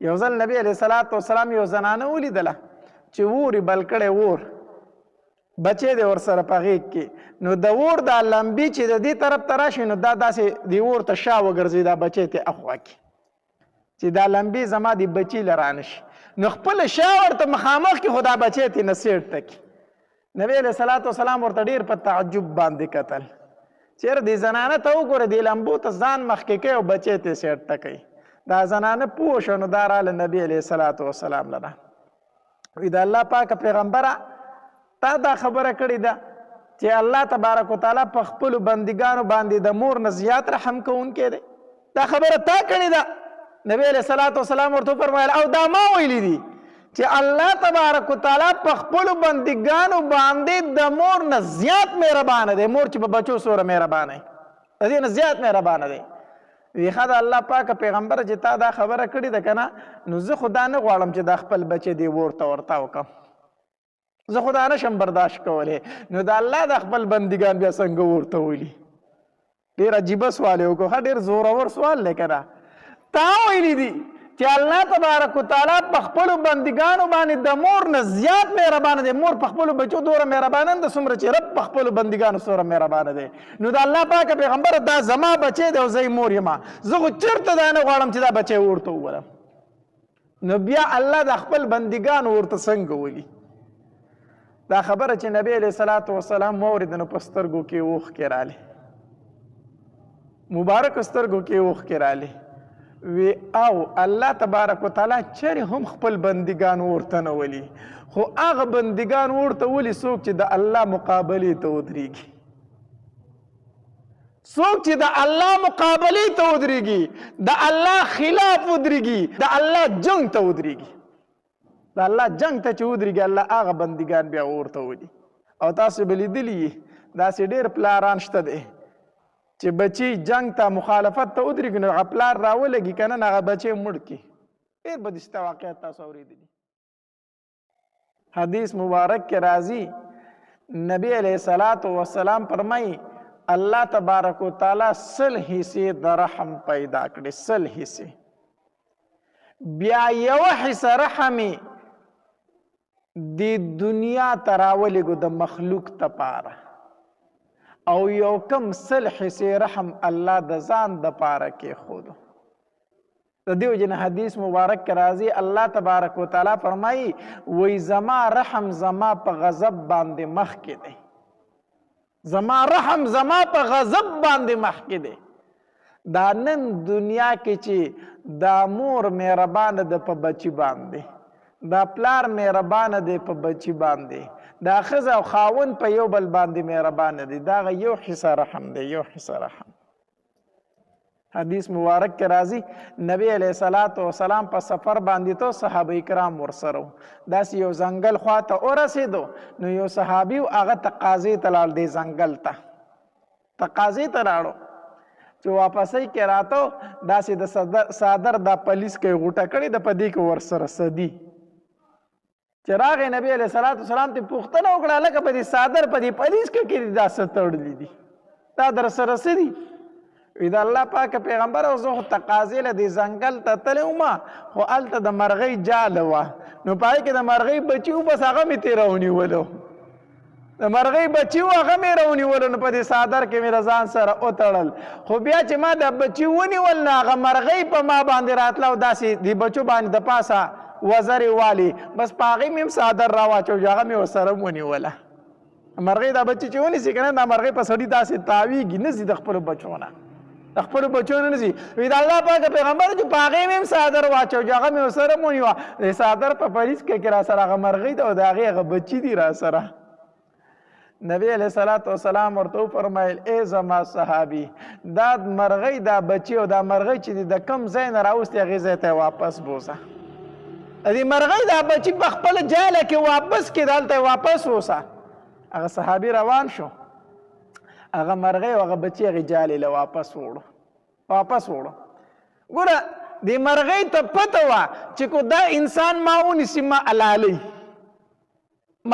یو ځل نبی علیه الصلاة والسلام یو زنانه ولیدله چې اور یې بل کړی اور بچی دی ورسره په غېږ کې نو د اور دا لمبي چې د دې طرف ته راشي نو دا داسې د اور ته شا وګرځي دا بچی ته اخوا کړي چې دا لمبي زما د بچي له رانشي نو خپله شا ورته مخامخ کړي خو دا بچی ته نه سیټ ته کړي نبی علیه الصلاة والسلام ورته ډېر په تعجب باندې کتل چېرې دې زنانه ته وګوره دې لمبو ته ځان مخکې کوي او بچی ته سیټ ته کوي دا زنانه پوه شوه نو دا راله نبی علیه الصلاة والسلام لره وی د الله پاکه پیغمبره تا دا خبره کړې ده چې الله تبارک وتعالی په خپلو بندګانو باندې د مور نه زیات رحم کوونکی دی دا خبره تا کړې ده نبی علیه الصلاة والسلام ورته وفرمایل او دا ما ویلي دي چې الله تبارک وتعالی په خپلو بندګانو باندې د مور نه زیات مهربانه دی مور چې په بچو سوره مهربانه دی د دې نه زیات مهربانه دی وی ښه د الله پاکه پیغمبره چې تا دا خبره کړې ده که نه نو زه خو دا نه غواړم چې دا خپل بچی دې اور ته ورتاو کړم زه خو دا نشم برداشت کولی نو د الله د خپل بندګان بیا څنګه اور ته ولي ډېر عجیبه سوال یې وکړو ښه ډېر زورور سوال دی که نه تا ویلي دي چې الله تبارک وتعالی په خپلو بندګانو باندې د مور نه زیات مهربانه دی مور په خپلو بچو دومره مهربانه نه ده څومره چې رب په خپلو بندګانو سره مهربانه دی نو د الله پاکه پیغمبره دا زما بچی دی او زه مور یم زه خو چېرته دا نه غواړم چې دا بچی ورته وولم نو بیا الله د خپل بندګانو ورته څنګه ولي دا خبره چې نبی علیه الصلاة والسلام واورېده نو په سترګو کې اوښکې راغلې مبارک سترګو کې اوښکې راغلې وی او الله تبارک وتعالی چېرې هم خپل بندګان ورته نه ولي خو هغه بندګان ورته ولي څوک چې د الله مقابلې ته ودرېږي څوک چې د الله مقابلې ته ودرېږي د الله خلاف ودرېږي د الله جنګ ته ودرېږي د الله جنګ ته چې ودرېږي الله هغه بندګان بیا ورته ولي او تاسو به لیدلي داسې ډېر پلاران شته دی چې بچی جنگ ته مخالفت ته ودرېږي نو هغه پلار راولګي که نه هغه بچی مړ کړي ډېر بدسته واقعیت تاسو اورېدلي حدیث مبارک کې راځي نبی علیه الصلاة والسلام فرمایي الله تبارک وتعالی 100 حصې د رحم پیدا کړي 100 حصې بیا یو حصه رحم د دنیا ته راولېږو د مخلوق دپاره او یو کم 100 حصې رحم الله د ځان دپاره کېښودو د دې وجې نه حدیث مبارک کې راځي الله تبارک وتعالی فرمایي وی زما رحم زما په غضب باندې مخکې دی زما رحم زما په غضب باندې مخکې دی دا نن دنیا کې چې دا مور مهربانه ده په بچي باندې دا پلار مهربانه دی په بچي باندې دا ښځه او خاوند په یو بل باندې مهربانه دي دا یو حصه رحم دی یو حصه رحم حدیث مبارک کې راځي نبی علیه الصلاة والسلام په سفر باندې تو صحابه کرام ورسره داسې یو ځنګل خواته ورسېدو نو یو صحابي و هغه تقاضې ته لاړ دی ځنګل ته تقاضې ته راړو چې واپسۍ کې راته داسې د صادر دا پلیس کې غوټه کړې ده په دې کې ورسره سدي چې راغی نبی علیه الصلاة والسلام ته پوښتنه وکړه لکه په دې صادر په دې پلیس کې دا څه تړلي دي دا در سره څه دي وی د الله پاکه پیغمبر او زه خو تقاضې له دې ځنګل ته تللی وم خو هلته د مرغۍ جاله وه نو په هغې کې د مرغۍ بچي و بس هغه مې ترې راونیولو د مرغۍ بچي و هغه مې راونیولو نو په دې څادر کې مې له ځان سره وتړل خو بیا چې ما د بچي ونیول نو هغه مرغۍ په ما باندې راتله او داسې د بچو باندې د پاسه وزرې والي بس په هغې مې هم څادر راواچو چې هغه مې ورسره ونیوله مرغۍ دا بچي چې ونیسي که نه دا مرغۍ په سړي داسې تاویږي نځي د خپلو بچو نه د خپلو بچو نه نځي وي د الله پاکه پیغمبر چې په هغې مې هم څادر واچو چې هغه مې ورسره ونیوه د څادر په پلیس کې را سره هغه مرغۍ ده او د هغې هغه بچي دي را سره نبی علیه الصلاة والسلام ورته وفرمیل ای زما صحابي دا مرغۍ دا بچي او دا مرغۍ چې د کم ځای نه راوستې هغې ځای ته واپس بوځه دې مرغۍ دا بچي په خپله جاله کې واپس کړي دلته واپس ووسه هغه صحابي روان شو هغه مرغۍ او هغه بچي هغې جالې له واپس وړو ګوره دې مرغۍ ته پته وه چې کو دا انسان ما ونیسي ما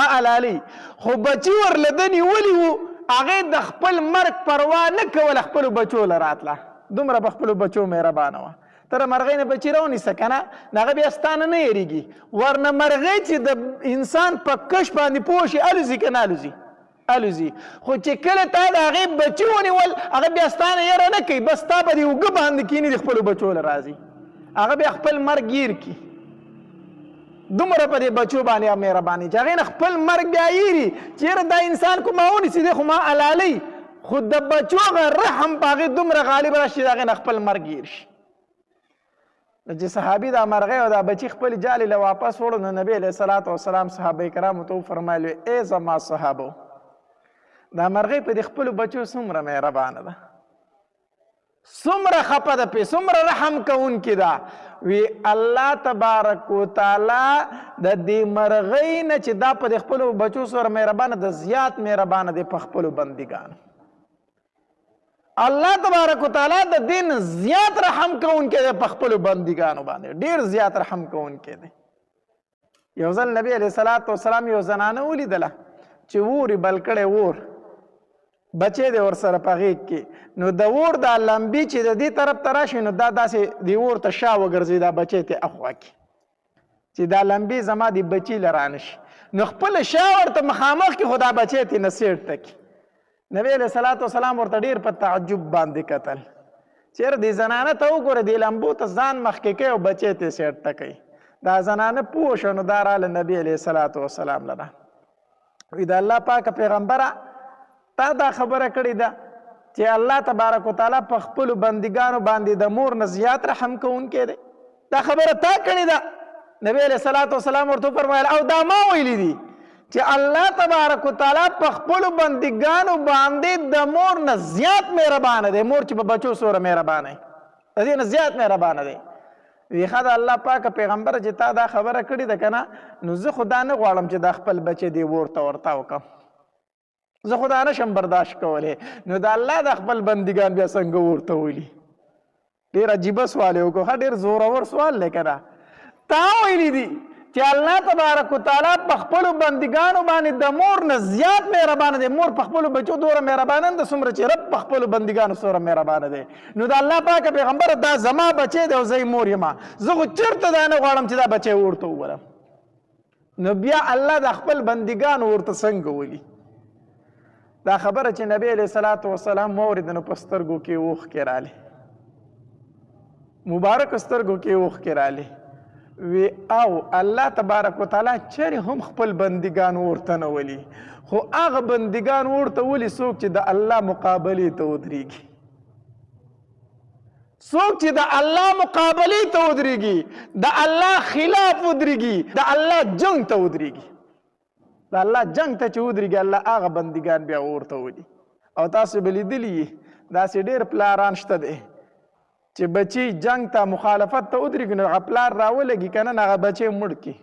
علالۍ خو بچي ورله ده نیولي وو هغې د خپل مرګ پروا نه کوله خپلو بچو له راتله دومره په خپلو بچو مهربانه وه تر مرغۍ نه بچي راونیسه که نه هغه بیا ستانه نه یېرېږي ورنه مرغۍ چې د انسان په کش باندې پوه شي الوځي که نه الوځي الوځي خو چې کله تا د هغې بچي ونیول هغه بیا ستانه یره نه کوي بس تا په دې اوږه باندې کښېني د خپلو بچو له راځي هغه بیا خپل مرګ ګیر کړي دومره په دې بچو باندې مهرباني چې هغې نه خپل مرګ بیا یېري چې یاره دا انسان کو ما ونیسي دی خو ما حلالوي خو د بچو هغه رحم په هغې دومره غالب راشي چې د هغې نه خپل مرګ ګیر شي چې صحابي دا مرغۍ او دا بچي خپلې جالې له واپس وړو نو نبي علیه صلات وسلام صحابه کرامو ته وفرمایل ای زما صحابو دا مرغۍ په دې خپلو بچو څومره مهربانه ده څومره خفه ده پې څومره رحم کوونکې ده وی الله تبارک وتعالی د دې مرغۍ نه چې دا په دې خپلو بچو سره مهربانه ده زیات مهربانه دی په خپلو بندګانو الله تبارک وتعالی د دین زیات رحم کوونکی دی په خپلو بندګانو باندې ډېر زیات رحم کوونکی دی یو ځل نبی علیه صلات وسلام یو زنانه ولیدله چې اور یې بل کړی اور بچی دی ورسره په غېږ کې نو د اور دا لمبي چې د دې طرف ته راشي نو دا داسې د اور ته شا وګرځي دا بچی ته اخوا کې چې دا لمبي زما د بچي له رانشي نو خپله شا ورته مخامخ کې خو دا بچی ته نه سیټ ته کې نبی علیه صلات وسلام ورته ډېر په تعجب باندې کتل چېرې دې زنانه ته وګوره دې لمبو ته ځان مخکې کوي او بچی ته سیټ ته کوي دا زنانه پوه شوه نو دا راله نبی علیه صلات وسلام لره وی د الله پاکه پیغمبره تا دا خبره کړې ده چې الله تبارک وتعالی په خپلو بندګانو باندې د مور نه زیات رحم کوونکی دی دا خبره تا کړې ده نبی علیه صلات وسلام ورته وفرمایل او دا ما ویلي دي چې الله تبارک وتعالی په خپلو بندګانو باندې د مور نه زیات مهربانه دی مور چې په بچو سره مهربانه دی د دې نه زیات مهربانه دی وی ښه د الله پاکه پیغمبره چې تا دا خبره کړې ده که نه نو زه خو دا نه غواړم چې دا خپل بچی دې اور ته ورتاو کړم زه خو دا نشم برداشت کولی نو د الله د خپل بندګان بیا څنګه اور ته ولي ډېر عجیبه سوال یې وکړو ښه ډېر زورور سوال دی که نه تا ویلي دي چې الله تبارک وتعالی په خپلو بندګانو باندې د مور نه زیات مهربانه دی مور په خپلو بچو دومره مهربانه نه ده څومره چې رب په خپلو بندګانو سره مهربانه دی نو د الله پاکه پیغمبره دا زما بچی دی او زه یې مور یم زه خو چېرته دا نه غواړم چې دا بچی ورته وولم نو بیا الله د خپل بندګانو ورته څنګه ولي دا خبره چې نبی علیه صلات وسلام واورېده نو په سترګو کې اوښکې راغلې مبارک سترګو کې اوښکې راغلې وی او الله تبارک وتعالی چېرې هم خپل بندګان ورته نه ولي خو هغه بندګان ورته ولي څوک چې د الله مقابلې ته ودرېږي څوک چې د الله مقابلې ته ودرېږي د الله خلاف ودرېږي د الله جنګ ته ودرېږي د الله جنګ ته چې ودرېږي الله هغه بندګان بیا ورته ولي او تاسو به لیدلي داسې ډېر پلاران شته دی چې بچی جنگ ته مخالفت ته ودرېږي نو هغه پلار راولګي که نه هغه بچی مړ کړي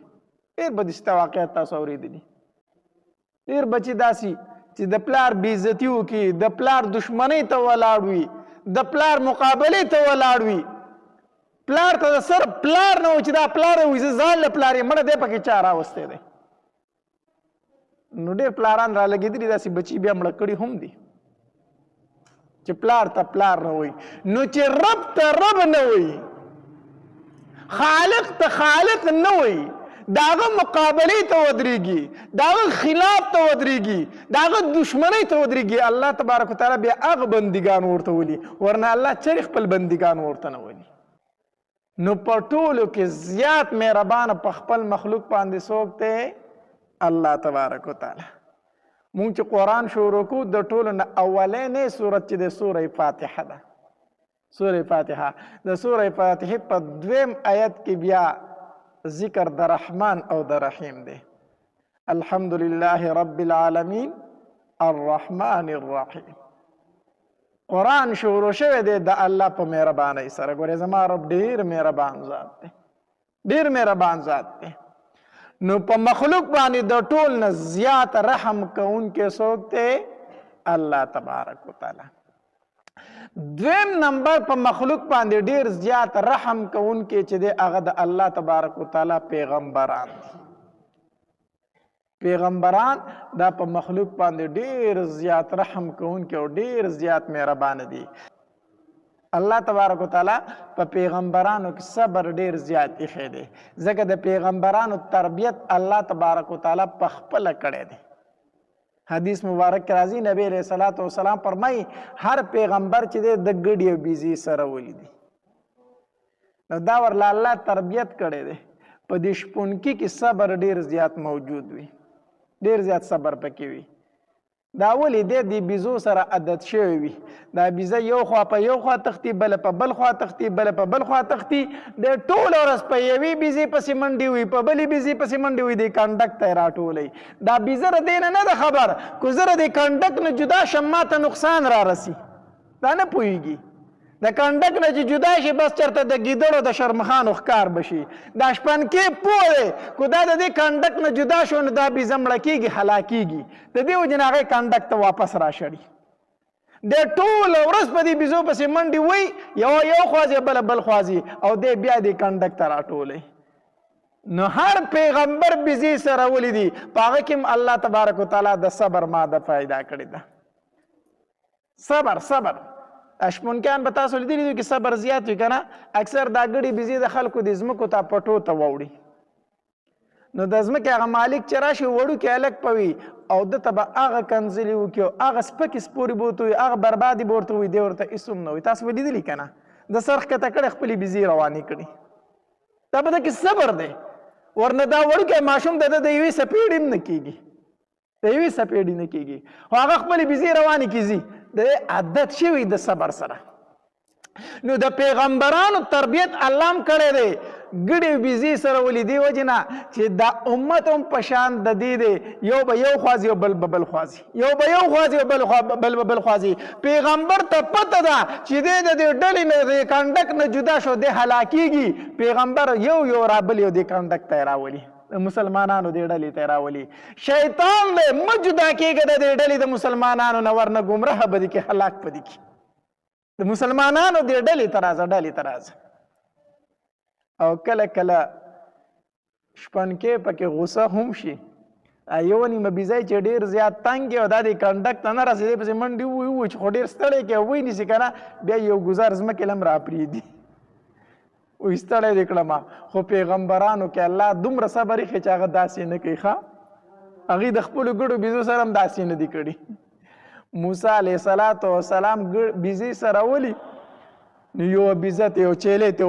ډېر بدسته واقعیت تاسو اورېدلي ډېر بچي داسې چې د پلار بېعزتي وکړي د پلار دشمنۍ ته ولاړ وي د پلار مقابلې ته ولاړ وي پلار ته د صرف پلار نه و چې دا پلار وي زه ځان له پلار یې مړه دی پکې چا راوستی دی نو ډېر پلاران رالګېدلي داسې بچي بیا مړه کړي هم دي چې پلار ته پلار نه وي نو چې رب ته رب نه وي خالق ته خالق نه وي د هغه مقابلې ته ودرېږي د هغه خلاف ته ودرېږي د هغه دشمنۍ ته ودرېږي الله تبارک وتعالی بیا هغه بندګان ورته ولي ورنه الله چېرې خپل بندګان ورته نه ولي نو په ټولو کې زیات مهربانه په خپل مخلوق باندې څوک دی الله تبارک وتعالی مونږ چې قرآن شروع کړو د ټولو نه اولنۍ سورت چې د سوره فاتحه ده سوره فاتحه د سوره فاتحه په 2 آیت کې بیا ذکر د رحمان او د رحیم دی الحمدلله رب العالمین الرحمن الرحیم قرآن شروع شوی دی د الله په مهربانۍ سره ګورې زما رب ډېر مهربان ذات دی ډېر مهربان ذات دی نو په مخلوق باندې د ټول نه زیات رحم کوونکی څوک دی الله تبارک وتعالی دویم نمبر په مخلوق باندې ډیر زیات رحم کوونکی چې دی هغه د الله تبارک وتعالی پیغمبران دي پیغمبران دا په مخلوق باندې ډیر زیات رحم کوونکی او ډیر زیات مهربان دي الله تبارک وتعالی په پیغمبرانو کې صبر ډیر زیات ایښی دی ځکه د پیغمبرانو تربیت الله تبارک وتعالی په خپله کړی دی حدیث مبارک کې راځي نبی علیه الصلاۃ والسلام فرمایي هر پیغمبر چې دی د ګډې او بیزې سره ولیدي نو دا ورله الله تربیت کړی دی په دې شپونکي کې صبر ډیر زیات موجود وي ډیر زیات صبر پکې وي دا ولې دی د بیزو سره عادت شوی وي دا بیزه یو خوا په یو خوا تختی بله په بل خوا تختی بله په بل خوا تختی د ټوله ورځ په یوې بیزې پسې منډې وي په بلې بیزې پسې منډې وي د کنډک ته یې راټولوي دا بیزه د دې نه ده خبر کو زه د کنډک نه جدا شم ما ته نقصان را رسي دا نه پوهېږي د کنډک نه چې جدا شي بس چېرته د ګیدړو د شرمخانو ښکار بشي دا شپنکې پوه دی کو دا د دې کنډک نه جدا شو نو دا بیزه مړه کېږي هلاکېږي د دې وجې نه هغې کنډک ته واپس راشړي د ټوله ورځ په دې بیزو پسې منډې وي یو خوازي بله بل خوازي او دی بیا دې کنډک ته راټولی نو هر پیغمبر بیزې سره ولیدي په هغه کې هم الله تبارک وتعالی د صبر ماده پیدا کړې ده صبر اشمونکیان به تاسو لیدلي دي چې صبر زیات وي که نه اکثر دا ګړې بیزې د خلکو د ځمکو ته پټو ته واوړي نو د ځمکې هغه مالک چې راشي وړوکی هلک به وي او ده ته به هغه کنځلې وکړي او هغه سپکې سپورې به ورته وي هغه بربادي به ورته وي دی ورته هېڅ هم نه وي تاسو به لیدلي که نه د سر ښکته کړی خپلې بیزې روانې کړي دا به ده کې صبر دی ورنه دا وړوکی ماشوم د ده د یوې څپېړې هم نه کېږي د یوې څپېړې نه کېږي خو هغه خپلې بیزې روانې کې ځي د عادت شوي د صبر سره نو د پیغمبرانو تربیت الله هم کړی دی ګډې بیزې سره ولي دې وجې نه چې دا امت هم په شان د دې دی یو به یو خوازي او بل به بل خوازي یو به یو خوازي او بل به بل خوازي پیغمبر ته پته ده چې دی د دې ډلې نه د کنډک نه جدا شو دی هلاکېږي پیغمبر یو رابلي او دې کنډک ته یې راولي د مسلمانانو دې ډلې ته راولي شیطان دی مه جدا کېږه د دې ډلې د مسلمانانو نه ورنه ګمراه به دي کې هلاک به دي کې د مسلمانانو دې ډلې ته راځه او کله کله شپنکې پکې غوسه هم شي یو نیمه بیزی چې ډېر زیات تنګ او دا د کنډک ته نه رسېدی پسې منډې ووي چې خو ډېر ستړی کې وی نیسي که نه بیا یو ګزار ځمکې له هم راپرېږدي وایي ستړی دې کړم خو پیغمبرانو کې الله دومره صبر ایښی چې هغه داسې نه کوي ښه هغوی د خپلو ګډو بیزو سره هم داسې نه دي کړي موسی علیه السلام بیزې سره ولي نو یوه بیزه ته یو چیلی ته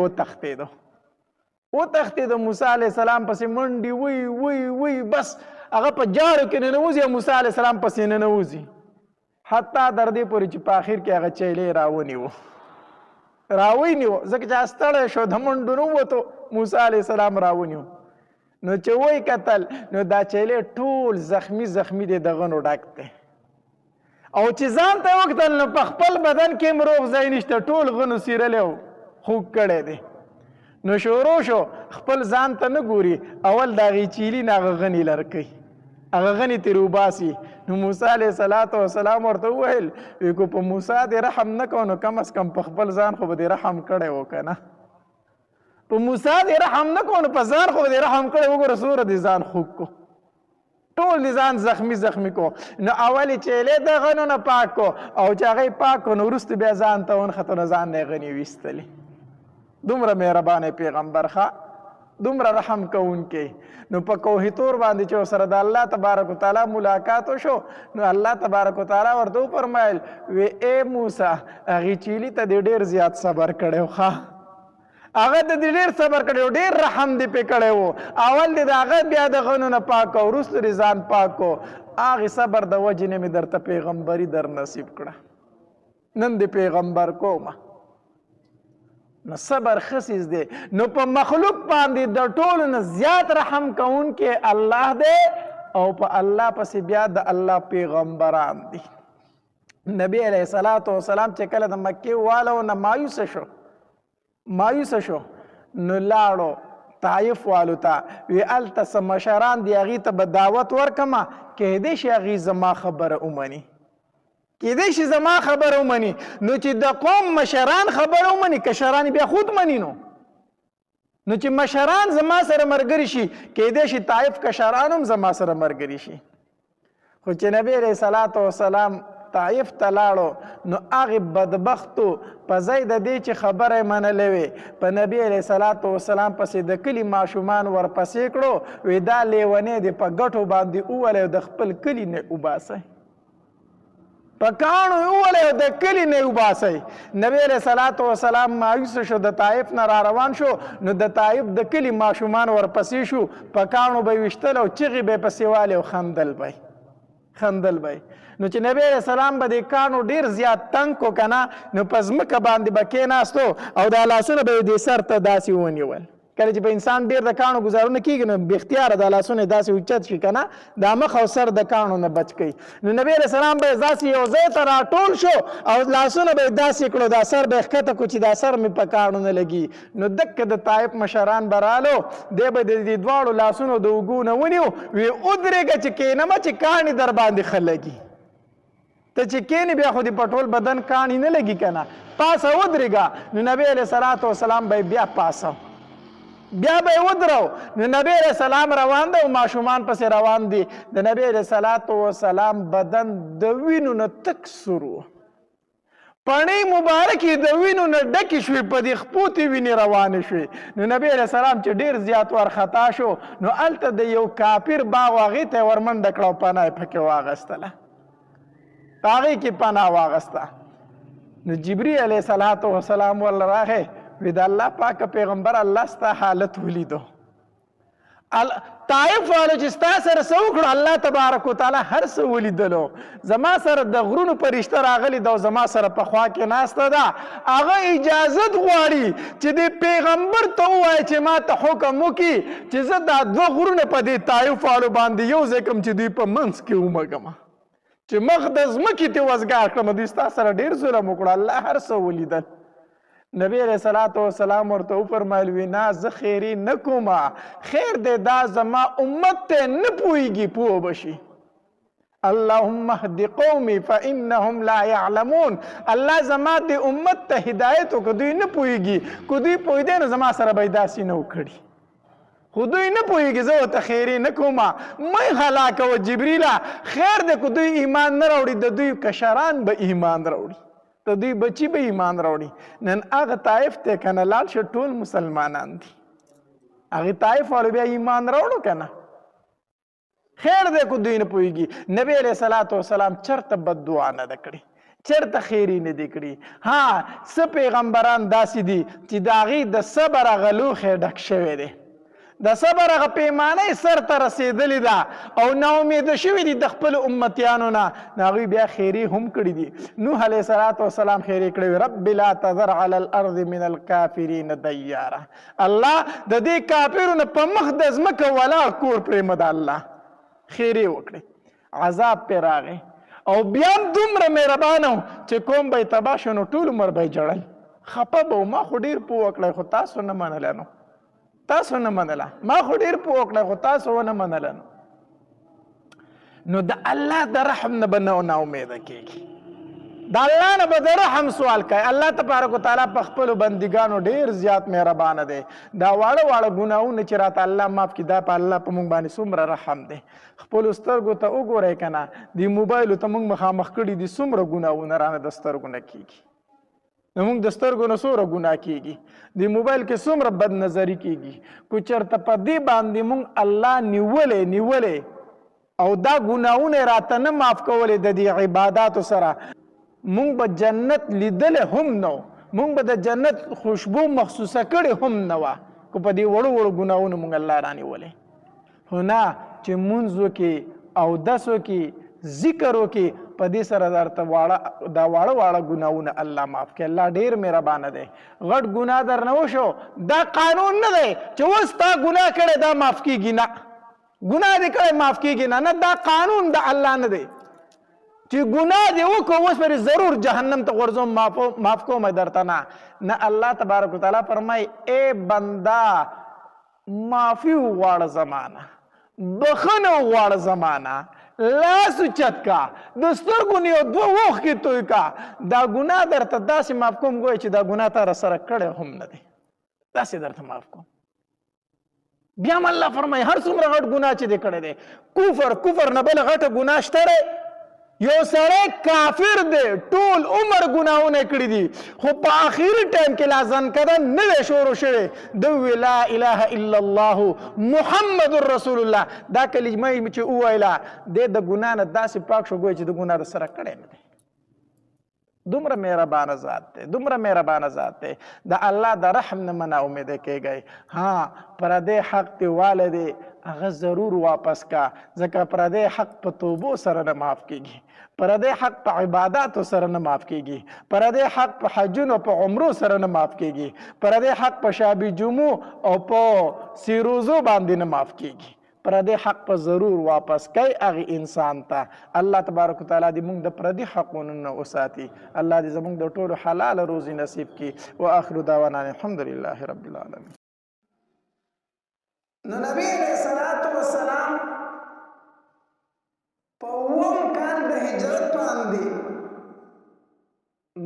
وتښتېده موسی علیه السلام پسې منډې وی بس هغه په جاړو کې ننوځي او موسی علیه السلام پسې ننوځي حتی تر دې پورې چې په آخر کې هغه چیلی راونیو ځکه چې ستړی شو د منډو نه ووتو موسی علیه السلام راونیو نو چې وی کتل نو دا چیلی ټول زخمی دی د غنو ډک دی او چې ځان ته وکتل نو په خپل بدن کې هم روغ ځای نشته ټول غنو څیرلی او خوږ کړی دی نو شروع شو خپل ځان ته نه ګوري اول د هغې چیلي نه هغه غني لر کوي هغه غني ترې وباسي نو موسی علیه السلام ورته وویل وی کو په موسی دې رحم نه کوو نو کم از کم په خپل ځان خو به دې رحم کړی و که نه په موسی دې رحم نه کوو نو په ځان خو به دې رحم کړی وګوره څومره دې ځان خوږ کو ټول دې ځان زخمی کو نو اول یې چیلی د غنو نه پاک کو او چې هغه یې پاک کو نو وروسته بیا ځان ته ونښتو نو ځان نه یې غني ویستلې دومره مهربانه پیغمبر ښه دومره رحم کوونکی نو په کوه طور باندې چې ورسره د الله تبارک وتعالی ملاقات وشو نو الله تبارک وتعالی ورته وفرمیل وی ای موسی هغې چیلي ته دې ډېر زیات صبر کړی ښه هغه د دې ډېر صبر کړی و ډېر رحم دې پې کړی و اول دې د هغه بیا د غنو نه پاک کو وروسته دې ځان پاک کو هغې صبر د وجې نه مې درته پیغمبري در نصیب کړه نن دې پیغمبر کومه نو صبر خصیص دی نو په مخلوق باندې د ټولو نه زیات رحم کوونکی الله دی او په الله پسې بیا د الله پیغمبران دي نبی علیه السلام چې کله د مکې والو نه مایوسه شو نو لاړو طایف والو ته وی هلته څه مشران دي هغې ته به دعوت ورکمه کیدای شي هغې زما خبره ومني کیدای شي زما خبره ومني نو چې د قوم مشران خبره ومني کشران بیا خود مني نو چې مشران زما سره ملګري شي کیدای شي طایف کشران هم زما سره ملګري شي خو چې نبی علیه السلام طائف ته لاړو نو هغې بدبختو په ځای د دې چې خبره یې منلې وې په نبي علیه صلات وسلام پسې د کلي ماشومان ورپسې کړو وی دا لیونی دی په ګټو باندې وولی او د خپل کلي نه وباسئ په کاڼو یې وولی او د کلي نه یې وباسئ نبي علیه صلات وسلام مایوسه شو د طایف نه را روان شو نو د طایف د کلي ماشومان ورپسې شو په کاڼو به یې ویشتل او چغې به یې پسې والې او خندل به نو چې نبی علیه السلام به د کاڼو ډېر زیات تنګ کو که نه نو په ځمکه باندې به کېناستو او دا لاسونه به یې دې سر ته داسې ونیول کله چې په انسان ډېر د کاڼو ګزارونه کېږي نو بېاختیاره دا لاسونه یې داسې اوچت شي که نه دا مخ او سر د کاڼو نه بچ کوي نو نبی علیه السلام به یې داسې یو ځای ته راټول شو او لاسونه به یې داسې کړو دا سر به یې ښکته کړو چې دا سر مې په کاڼو نه لګي نو دکه د طایف مشران به رالو دی به د دې دواړو لاسونو د اوږو نه ونیو وی ودرېږه چې کېنمه چې کاڼي در باندې ښه لګي ته چې کېنې بیا خو دې په ټول بدن کاڼي نه لګي که نه پاسه ودرېږه نو نبی علیه صلات وسلام به یې بیا پاسه بیا به یې ودرو نو نبی علیه السلام روان دی او ماشومان پسې روان دي د نبی علیه صلات وسلام بدن د وینو نه تک سور و پڼې مبارکې د وینو نه ډکې شوې په دې خپو تې وینې روانې شوې نو نبی علیه السلام چې ډېر زیات وارخطا شو نو هلته د یو کافر باغ هغې ته یې ورمنډه کړه او پناه یې پکې واغستله په هغې کې پناه واغسته نو جبري علیه صلات وسلام ورله راغی وی د الله پاک پیغمبر الله ستا حالت ولیدو طایف والو چې ستا سره څه وکړو الله تبارک وتعالی هر څه ولیدلو زما سره د غرونو فرشته راغلي ده او زما سره په خوا کې ناسته ده هغه اجازت غواړي چې د پیغمبر ته ووایي چې ما ته حکم وکړي چې زه دا دوه غرونه په دې طایف والو باندې یو ځای کړم چې دوی په منځ کې ومږم چې مخ د ځمکې ته وزګار کړم دوی ستا سره ډېر ظلم وکړو الله هر څه ولیدل نبی علیه صلات وسلام ورته وفرمایل وی نه زه خیري نه کومه خیر دی دا زما امت ته نه پوهېږي پوه به شي اللهم اهد قومي فانهم لا يعلمون الله زما د امت ته هدایت وکړه دوی نه پوهېږي که دوی پوهېدی نو زما سره به یې داسې نه وکړي خو دوی نه پوهېږي زه ورته خیري نه کومه مه هلاکوه جبریله خیر دی که دوی ایمان نه راوړي د دوی کشران به ایمان راوړي د دوی بچي به ایمان راوړي نن هغه طایف ته که نه لاړ شه ټول مسلمانان دي هغې طایف والو بیا ایمان راوړو که نه خیر دی که دوی نه پوهېږي نبی علیه صلات وسلام چېرته بد دعا نه ده کړې چېرته خیري نه دي کړي ها څه پیغمبران داسې دي چې د هغې د صبر هغه لوښی ډک شوی دی د صبر هغه پیمانه سر ته رسېدلې ده او ناامیده شوي دي د خپلو امتیانو نه نو هغوی بیا خیري هم کړي دي نوح علیه صلات وسلام خیري کړی وي رب لا تذر علی الارض من الکافرین دیاره الله د دې کافرو نه په مخ د ځمکه ولاړ کور پرېږمه د الله خیري وکړي عذاب پرې راغی او بیا هم دومره مهربانه و چې قوم به یې تباه شو نو ټول عمر به یې جړل خفه به و ما خو ډېر پوه وکړی خو تاسو نه منله نو تاسو نه منله ما خو ډېر پوه وکړی خو تاسو ونه منله نو د الله د رحم نه به نه امیده کېږي د الله نه به د رحم سوال کوي الله تبارک وتعالی په خپلو بندګانو ډېر زیات مهربانه دی دا واړه واړه ګناهونه چې راته الله معاف کړي دا په الله په موږ باندې څومره رحم دی خپلو سترګو ته وګورئ که نه د موبایلو ته موږ مخامخ کړي دي څومره ګناهونه رانه د سترګو نه کېږي نو موږ د سترګو نه څومره ګناه کېږي د موبایل کې څومره بد نظري کېږي که چېرته په دې باندې موږ الله نیولې او دا ګناهونه یې راته نه معاف کولې د دې عباداتو سره موږ به جنت لیدلی هم نه و موږ به د جنت خوشبو مخصوصه کړې هم نه وه که په دې وړو وړو ګناهونو موږ الله رانیولې خو نه چې مونځ وکړي اودس وکړي ذکر وکړي په دې سره درته دا واړه ګناهونه الله معاف کړي الله ډېر مهربانه دی غټ ګناه درنه وشو دا قانون نه دی چې اوس تا ګناه کړی دا معاف کېږي نه ګناه دې کړی معاف کېږي نه دا قانون د الله نه دی چې ګناه دې وکړو اوس پرې ضرور جهنم ته غورځوم معاف کوم درته نه الله تبارک وتعالی فرمایي ای بنده معافي وغواړه زمانه بخښنه وغواړه زمانه لاس اوچت کا د سترګو نه یو دوه اوښکې توی کا دا ګناه درته داسې معاف کوم ګویه چې دا ګناه تا راسره کړی هم نه دی داسې درته معاف کوم بیا هم الله فرمایي هر څومره غټ ګناه چې دې کړی دی کفر نه بله غټه ګناه شته دی یو سړی کافر دی ټول عمر ګناهونه کړي دي خو په آخري ټایم کې لا ځنکده نه دی شروع شوی د وویل لا اله الا الله محمد رسول الله دا کلمه یې چې وویله دی د ګناه نه داسې پاک شو ګویا چې د ګناه د سره کړی نه دی دومره مهربانه ذات دی دومره مهربانه ذات دی د الله د رحم نه مه ناامیده کیږئ ها پردی حق دی واله دی هغه ضرور واپس کا ځکه پردی حق په توبو سره نه معاف کیږي پردی حق په عباداتو سره نه معاف کیږي پردی حق په حجونو په عمرو سره نه معاف کیږي پردی حق په شابي جمعو او په سیروزو باندې نه معاف کیږي پردی حق په ضرور واپس کوي هغه انسان ته الله تبارک وتعالی دې موږ د پردی حقونو نه وساتي الله دې زموږ د ټولو حلال روزي نصیب کړي واخر دعوانا الحمد لله رب العالمین نو نبی علیہ الصلوۃ والسلام په اوم کال د هجرت باندې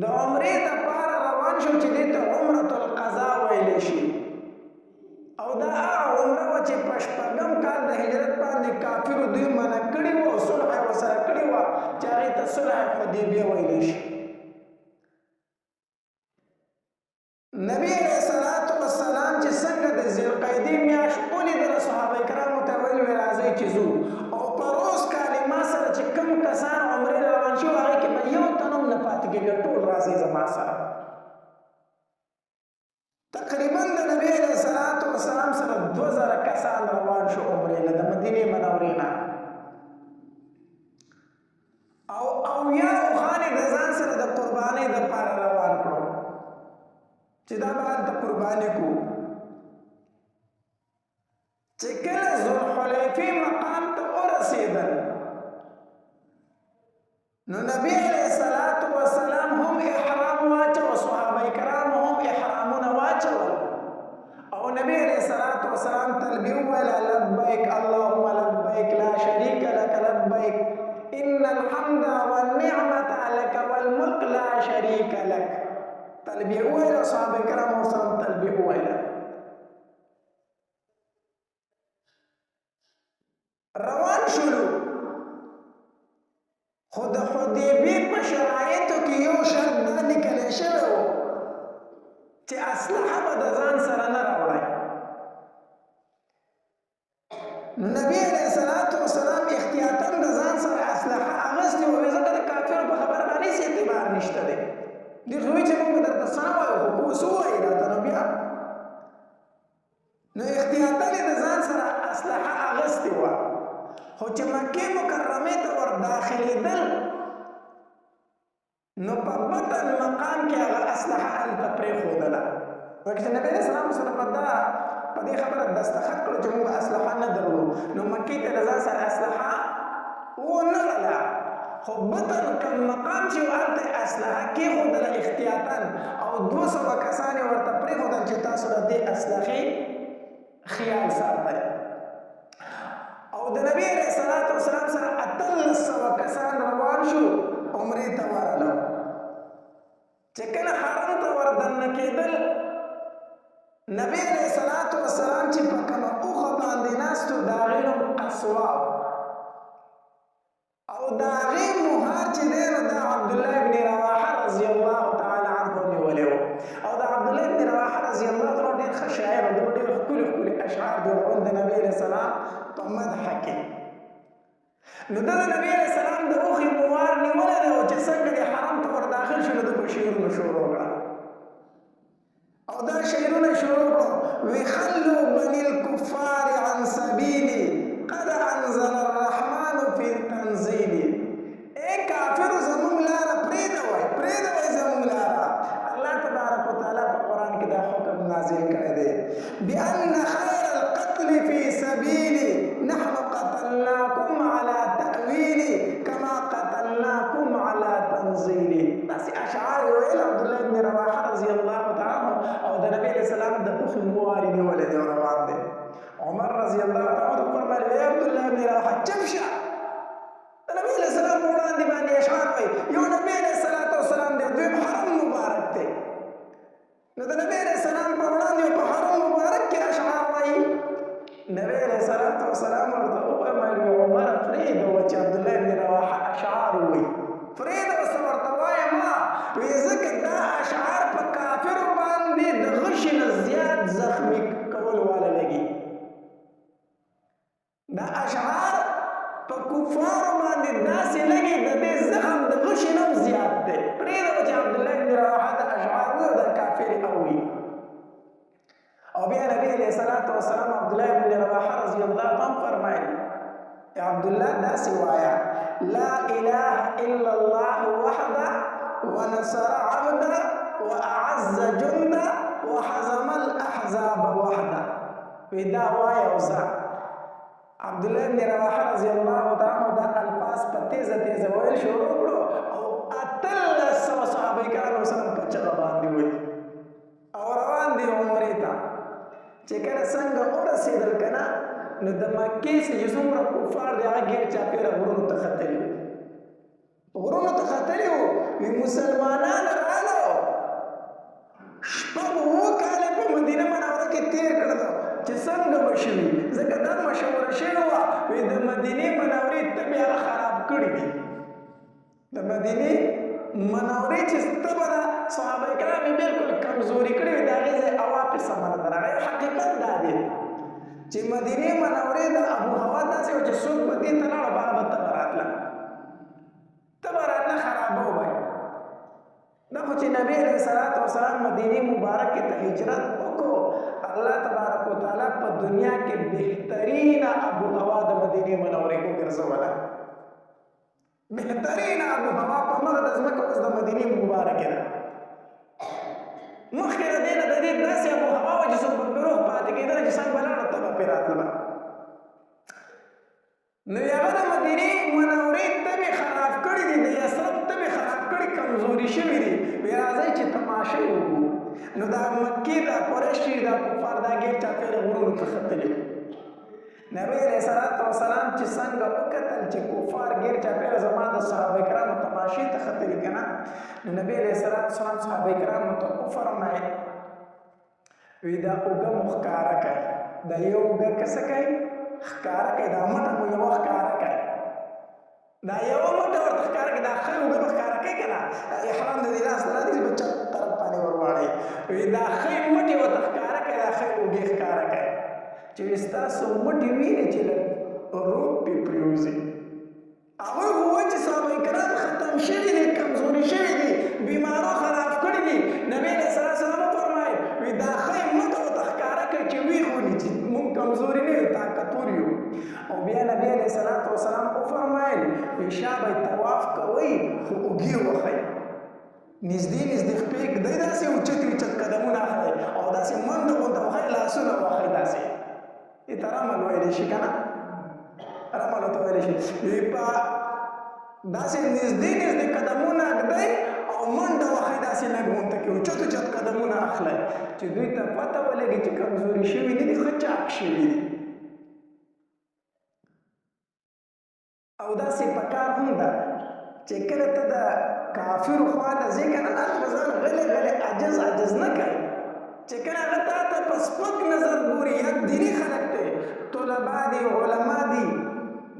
د عمرې لپاره روان شو چې دې ته عمرة القضاء ویل شي او دا عمره و چې په شپږم کال د هجرت باندې کافرو دوی منع کړي وو او صلح یې ورسره کړې وه چې هغې ته صلح حدیبیه ویلی شي نبی علیه الصلاة والسلام چې څنګه د ذوالقعدې میاشت ولیدله صحابه کرامو ته ویل وی راځئ چې ځو او په روز کلمه سره چې کوم کسان عمرې روان شي هغې کې به یو تن هم نه پاتې کېږي ټول راځئ زما سره تقریبا د نبی علیه الصلاة والسلام سره 2000 کسان روان شو عمرې له د مدینې منورې نه او اویا اوښانې د ځان سره د قربانۍ دپاره روان کړو چې دا به هلته قرباني کړو چې کله ذوالحلیفې مقام ته ورسېدل نو نبی علیه الصلاة والسلام هم احرام واچو صحابه کرام هم احرامونه واچول او نبی علیه الصلاة والسلام تلبیه وویله لبیک اللهم لبیک لا شریک لک لبیک ان الحمد والنعمة لك والملك لا شریک لک تلبیه وویله صحابه کرام ورسره تلبیه وویله روان شولو خو د حدیبې په شرایطو کې یو شرط دا لیکلی شوی و چې اسلحه به د ځان سره نه راوړئ نو نبی علیه الصلاة والسلام احتیاطاً د ځان سره اسلحه اخیستې وې ځکه د کافرو په خبره باندې هېڅ اعتبار نشته دی دوی خو وایي چې موږ به درته څه نه وایو خو اوس ووایي راته نو بیا نو احتیاطاً یې د ځان سره اسلحه اخیستې وه خو چې مکې مکرمې ته ور داخلېدل نو په بطن مقام کې هغه اسلحه هلته پرېښودله ځکه چې نبي علیه السلام سره په دې خبره دستخط کړو چې موږ اسلحه نه درلو نو مکې ته د ځان سره اسلحه ونه لله خو بطن کوم مقام چې و هلته اسلحه کېښودله احتیاطاً او 200 کسان یې ورته پرېښودل چې تاسو د دې اسلحې خیال ساتئ او د نبی علیه الصلاة والسلام سره 1800 کسان روان شو عمرې ته ورغلو چې کله حرم ته ور دننه کېدل نبی علیه الصلاة والسلام چې په کومه اوښه باندې ناست و د هغې نوم قصوا او د هغې مهار چې دی نو دا عبدالله بن رواحه رضی الله تعالی عنه نیولی و او د عبدالله بن رواحه رضی الله تعالی ډېر ښه شاعر و د ډېر ښکلي ښکلي اشعار جوړول د نبی علیه السلام په مدح کې نو د نبی علیه السلام د اوښې موار نیولی دی او چې څنګه د حرم ته ور داخل شو نو د به شعرونه شروع کړه او دا شعرونه شروع کړو وی خلو بني الكفار عن سبیلی قد انزل الرحمن فی التنزیل ای کافر زمونږ لاره پرېږدوئ زمونږ لاره الله تبارک وتعالی په قرآن کې دا حکم نازل کړی دی بأن خیر القتل فی سبیلی نحن قتلناکم على تأویلی کما قتلناکم على تنزیلی داسې اشعار یې ویل عبدالله بن رواحه رضی الله تعالی عنه او د نبی علیه السلام د اوښې موارې نیولی دی او روان دی عمر رضی الله تعالی عنه فرمایل ای عبدالله بن رواحه چپ شه د نبی علیه السلام په وړاندې باندې اشعار وایي یو نبی علیه الصلاة والسلام دی دویم حرم مبارک دی نو د نبی علیه السلام په وړاندې په حرم مبارک کې اشعار وایي نبی علیه الصلاة والسلام ورته وفرمایل فرمایل عمر پرېږده و چې عبدالله بن رواحه اشعار ووایي پرېږده ورته ورته وایم وایي ځکه دا اشعار په کافرو باندې د غشي نه زیات زخمي کول والا لګي دا اشعار په کفارو باندې داسې لګي د دې زخم د غشي نه زیات دی پرېږده چې عبدالله بن رواحه د اشعار وایي دا کافر اوري او بیا نبی علیہ الصلوۃ والسلام عبدالله بن رواحه رضی الله عنه فرمایي یا عبدالله داسې وایا لا اله الا الله وحده ونصر عبده واعز جنده وحزم الاحزاب وحده ودا وایا اوسه عبدالله بن رواحه رضی الله عنه دا الفاظ په تیزه تیزه ویل شروع کړو او اتلس صحابه کرام سره په چغه باندې وایي او روان دي عمرې ته چې کله څنګه ورسېدل که نه نو د مکې چې څومره کفار دی هغه ګیر چاپېره غرونو ته ختلي غرونو ته ختلي وو وي مسلمانان رالو شپږ اووه کاله په مدینه منوره کې تېر کړل چې څنګه به شوي ځکه دا مشوره شوې وه وایي د مدینې منورې تبې هغه خراب کړي دي د مدینې منورې چې تبه ده صحابه کرام یې بالکل کمزوري کړي وي د هغې ځای هوا پې سمه نه ده هغې حقیقت دا دی چې مدینې منورې د ابو هوا داسې وه چې څوک به دې ته لاړه به هغه به تبه راتله خرابه وبایي دا خو چې نبي علیه الصلاة والسلام مدینې مبارکې ته هجرت وکړو الله تبارک وتعالی په دنیا کې بهترین ابو هوا د مدینې منورې وګرځوله بهترین ابو هوا په مغه د ځمکه اوس د مدینې مبارکې ده مخکې د دې نه د دې داسې ابو هوا وه چې څوک به پرې روغ پاتې کېدله چې څنګ به لاړه ته به پرې راتله نو هغه د مدینې منورې تبې خراب کړي دي د یثرب تبې خراب کړي کمزوري شوي دي وایي راځئ چې تماشې وکړو نو دا مکې دا قریشي دا کفار دا ګیر چاپېره غرونو ته ختلي نبی علیه الصلاة والسلام چې څنګه وکتل چې کفار ګیر چاپېره زما د صحابه کرامو تماشې ته ختلي که نه نو نبی علیه الصلاة والسلام صحابه کرامو ته وفرمایل وی دا اوږه مو ښکاره کړئ دا یو اوږه که څه کوي ښکاره کوي دا مټه مو یوه ښکاره کوي دا یوه مټه ورته ښکاره کوي دا ښه اوږه به ښکاره کوي که نه احرام د دې لاس ته راځي چې به چپ طرف باندې ورواړئ وی دا ښې مټې ورته ښکاره کوي دا ښې اوږې ښکاره کوي چې ستاسو مټې وینې چې لږ روب پې پرېوځي هغوی خو وایي چې صحابه کرام ختم شوي دي کمزوري شوي دي بیمارو خلاف کړي دي نبی علیه الصلاة والسلام وفرمایل وی دا ښې مټه ورته ښکاره کوي چې ویښ وني چې موږ کمزوري نه یو طاقتور یو او بیا نبی علیه الصلاة والسلام وفرمایل وی شابه طواف کوئ خو اوږې وښئ نږدې نږدې خپې ږدئ داسې اوچت اوچت قدمونه اخلئ او داسې منډه غونته وښئ لاسونه وښئ داسې دې ته رمل ویلی شي که نه رمل ورته ویلی شي وی په داسې نږدې نږدې قدمونه ږدئ او منډه وښئ داسې لږ غونته کې اوچت اوچت قدمونه اخلئ چې دوی ته پته ولګي چې کمزوري شوي نه دي ښه چاک شوي دي او داسې پکار هم ده چې کله ته د کافرو خوا ته ځې که نه هغه به ځان غلی غلی عجز نه کوي چې کله هغه تا ته په سپک نظر ګوري یا دیني خلک دی طلبا دي علما دي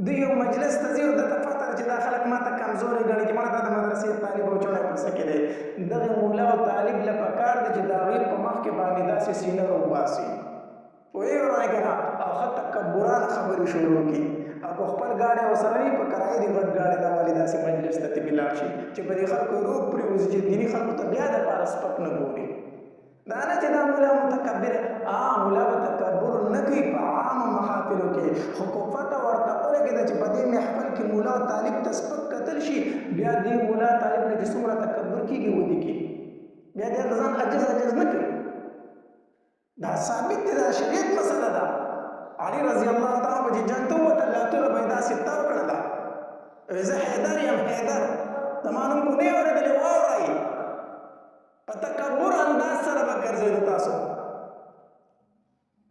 دوی یو مجلس ته ځي او دته فکر چې دا خلک ما ته کمزوري ګڼي چې مړه دا د مدرسې طالب او چوڼی په څه کې دی دغه مولا او طالب له پکار دی چې د هغوی په مخ کې باندې داسې سینه راوباسي پوهېږې ورانه که نه او ښه تکبرانه خبرې شروع کړي او که خپل ګاډی ورسره وي په کرایې دې غټ ګاډی راولي داسې مجلس ته ترې لاړ شي چې په دې خلکو روب پرېوځي چې دیني خلکو ته بیا دپاره سپک نه ګوري دا نه چې دا مولا متکبر مولا به تکبر نه کوي په عامه محافلو کې خو که پته ورته ولګېده چې په دې محفل کې مولا او طالب ته سپک کتل شي بیا دې مولا طالب نه چې څومره تکبر کېږي ودې کېږي بیا دې هغه ځان عجز نه کوي دا ثابت دی دا شریعت مسله ده علي رضی الله تعالی به چې جنګ ته ووتل لاتونه به یې داسې تاو کړله زه حیدر یم حیدر زما نوم خو نه یې اورېدلی واورئ په تکبر انداز سره به ګرځېدو تاسو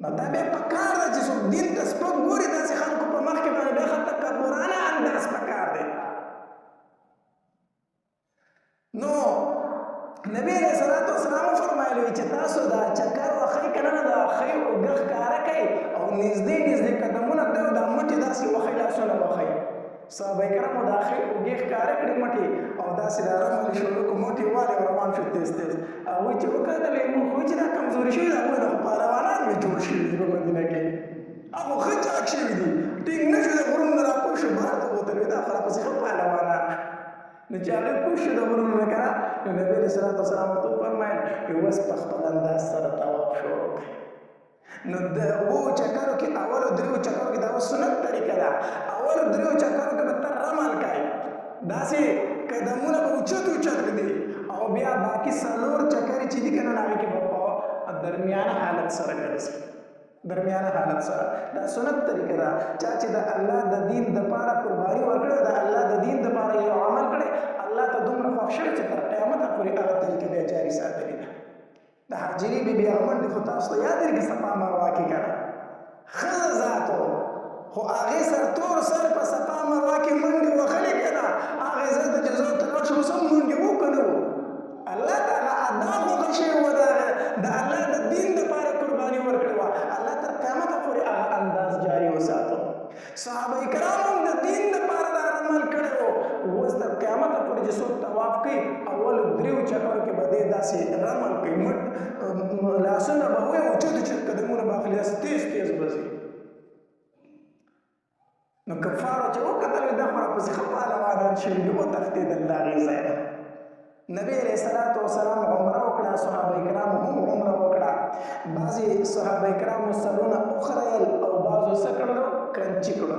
نو دا بیا پکار ده چې څوک دین ته سپک ګوري داسې خلکو په مخ کې باندې بیا ښه تکبرانه انداز پکار دی نو نبی علیه الصلاة والسلام وفرمایلي چې تاسو دا چکر وښئ که نه دا ښئ اوږه ښکاره کوئ او نږدې نږدې قدمونه کوئ دا مټې داسې وښئ لاسونه لاسونه وخی صحابه کرامو داخل وګي ښکارا کړی مټي او داسې د رمل شروع کو مټي واله روان شو تیز تیز او چې وکړل موږ خو چې دا کمزوري شوی دا موږ پهلوانان مې جوړ شي په مدینه کې هغه خچاک شوی دي ټینګ نشو د غرونو را پوه شو بار ته وتل دا خلاص څه پهلوانان نو چې هغه پوه شو د غرونو نه کړه نو نبی رسول الله صلی الله علیه وسلم فرمایل یو وس په خپل انداز سره طواف شروع نو د وو چکرو کې اولو دریو چکرو کې دا سنت طریقه ده اولو دریو چکرو کې به تر رمل کوي داسې قدمونه به اوچت دي او بیا باقي څلور چکرې چې دي کنه هغه کې به په درمیانه حالت سره ګرځي درمیانه حالت سره دا سنت طریقه ده چې د الله د دین د پاره قرباني ورکړي د الله د دین د پاره یو عمل کړي الله ته دومره خوښ شي چې تر قیامت پورې هغه طریقه به جاری ساتلې ده د حجری بی بی امن د خو تاسو یاد لري صفا مروه کې کړه خزه ذاتو خو هغه سر تور سر په صفا مروه کې منډي وخلې کړه هغه زړه د جزو تر څو سم منډي وکړو الله تعالی ادا خو شي و د الله د دین لپاره قرباني ورکړه الله تر قیامت پورې هغه انداز جاری وساتو صحابه کرام د دین لپاره دا عمل کړو اوس تر قیامت پورې چې څوک طواف کوي اول دریو چکرو کې بده داسې رمل کوي مټ لاسونه به وي او چې قدمونه به اخلي تیز تیز بزي نو کفاره چې وکړل دا خو په ځخه پهلوانان شي او تختید الله غزا نبی علیہ الصلوۃ والسلام عمره وکړه صحابه کرام هم عمره وکړه بعضی صحابه کرام سرونه اخرل او بعضو سکړلو کنچی کړو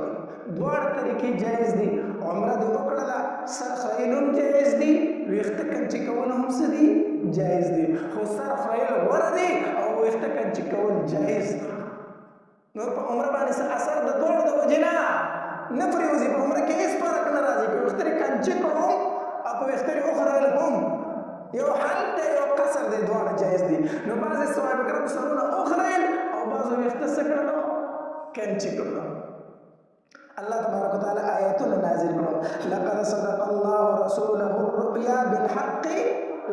دوه طریقې جایز دي عمره د وکړه سر خیلون جایز دي ویخت کنچی کول هم سدي جایز دي خو سر خیل ور دي او ویخت کنچی کول جایز دي نو په عمره باندې اثر د دوه د وجنا نه پریوزي په عمره کې هیڅ فرق نه راځي په وخت کې کنچی کوم او په وخت کې اخرل هم یو حل دی یو قصر دی دوه جایز دي نو بعض صحابه کرام سرونه اخرل او بعض ویخت سکړلو کنچی کړو الله تبارك وتعالى آياتنا نازل له لقد صدق الله رسوله الرؤيا بالحق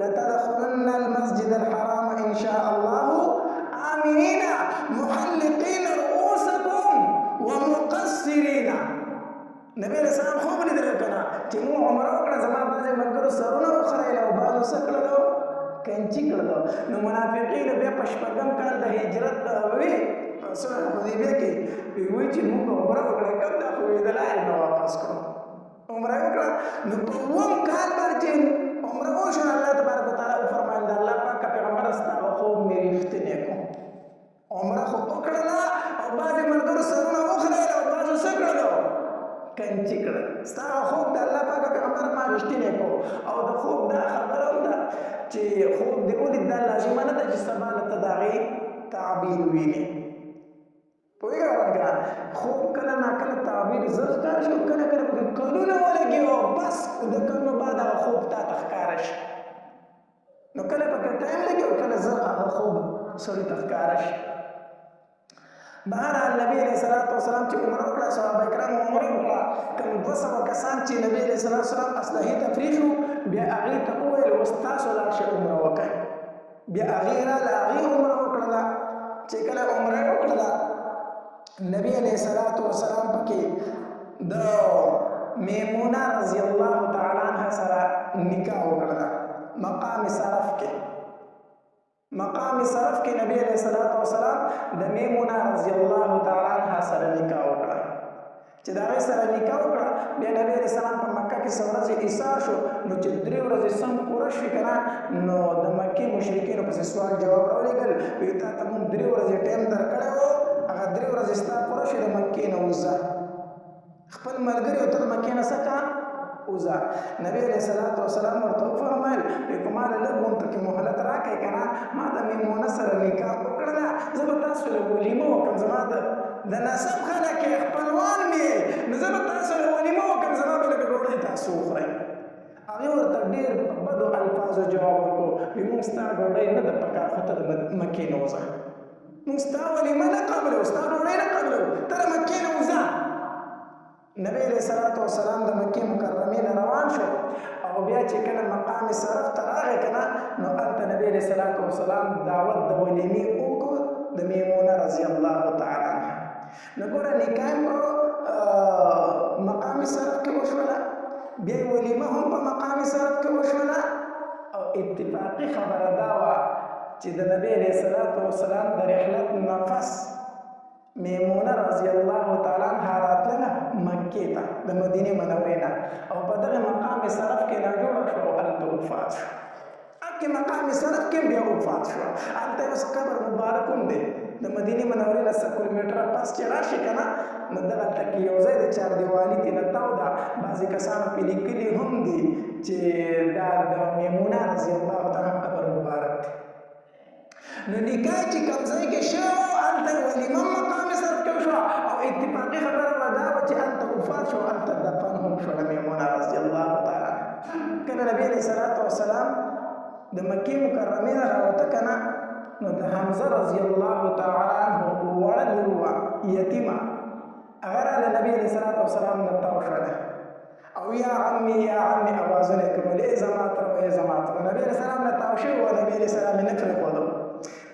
لتدخلن المسجد الحرام إن شاء الله آمنين محلقين رؤوسكم ومقصرين نبي الإسلام خوب لدركنا تمو عمره وكنا زمان بعضي منكروا سرونه وخرائل وبعضوا سكرلو کنچی کړلو نو منافقین بیا پشپغم کال د هجرت وی صلح حدیبیه کې وی چې موږ عمره وکړه کوم دا خو د لارې نه واپس کړو عمره وکړه نو په ووم کال باندې عمره وشو الله تبارک وتعالى فرمایل د الله پاک پیغمبر استغفر خو مې رښتینه کوم عمره خو وکړه او بعضې ملګرو سرونه وخړل او بعضو څه کړلو کنچی کړل ستا خوب د الله پاک پیغمبر ما رښتینه کو او د خوب دا خبره هم ده چې خوب د اولید دا لازمه نه ده چې سبا له ته د هغې تعبیر وینې پوهېږه ورګه خوب کله ناکله تعبیر زر ښکاره شي او کله کله پکې کلونه ولګي او بس د کلونو بعد هغه خوب تا ته ښکاره شي نو کله پکې ټایم لګي او کله زر هغه خوب سړي ته ښکاره شي بهرحال نبی علیہ الصلوۃ والسلام چې عمره وکړه صحابه کرام عمره وکړه کوم 200 کسان چې نبی علیہ الصلوۃ والسلام اصلحي تفریح بیا هغې ته وویل اوس تاسو لاړ شئ عمره وکړئ بیا هغې راغله هغې عمره وکړله چې کله عمره وکړله نبی علیہ الصلوۃ والسلام پکې د میمونه رضی الله تعالی عنها سره نکاح وکړله مقام صرف کې نبی علیہ الصلوۃ والسلام د میمونه رضی الله تعالی عنها سره نکاح وکړه چې دا غي سره نکاح وکړه بیا نبی علیہ السلام په مکه کې څورځي ایثار شو نو چې 3 ورځې سم پوره شي کنه نو د مکه مشرکین په سوال جواب راولېګل وی تا ته موږ 3 ورځې ټیم درکړو هغه 3 ورځې ستا پوره شي د مکه نه وځه خپل ملګری او تر مکه نه سکه وځه نبی علیہ الصلوۃ والسلام ورته فرمایل کومه له لږ ته مهلت راکې کنه ما د میمونه سره نکاح وکړه زه به تاسو له ولیمه وکم زما د نسب خانه کې خپلوان مې نو زه به تاسو له ولیمه وکم زما به لکه ډوډۍ تاسو وخورئ هغې ورته ډېر بدو الفاظو جواب ورکړو وایي موږ ستا ډوډۍ نه ده پکار خو ته د مکې نه وځه موږ ستا ولیمه نه قبلو ستا ډوډۍ نه قبلو ته د مکې نه وځه نبی علیہ الصلوۃ والسلام د مکې مکرمې نه روان شو او بیا چې کله مقام صرف ته راغی کنه نو هلته نبی علیہ الصلوۃ والسلام دعوت د ولیمې وکړو د میمونه رضی الله تعالی عنها نو ګوره نکاح په مقام صرف کې وشوله، بیا ولیمه هم په مقام صرف کې وشوله. او اتفاقی خبره دا وه چې د نبی علیه الصلاة والسلام د رحلت نفس میمونه رضی الله تعالی عنها راتله مکې ته د مدینې منورې نه، او په دغه مقام صرف کې ناجوړه شوه او هلته وفات شوه. هلته مقام صرف کې بیا وفات شوه. هلته اوس قبر مبارک هم دی د مدینې منورې نه 100 کیلومتره پس چې راشي که نه، نو دغلته کې یو ځای د چاردیوالي تېنه تاو ده. بعضې کسانو پرې لیکلي هم دي چې دا د میمونه رضی الله تعالی قبر مبارک دی. نو نکاح چې کوم ځای کې شوی و هلته ولیمه مقام صرف کې وشوه، او اتفاقي خبره به دا وه چې هلته وفات شو، هلته دفن هم شوله میمونه رضی الله تعالی. کله نبي علیه الصلاة والسلام د مکې مکرمې نه راوته که نه، نو د حمزه رضی الله تعالی عنه وړه لور وه یتیمه، هغه راله نبي علیه الصلاة والسلام نه تاو شوله او یا عمي یا عمي اوازونه یې کول، ای زما تره ای زما تره. نبي علیه السلام نه تاو شوی وه، نبي علیه السلام یې نه پرېښودو.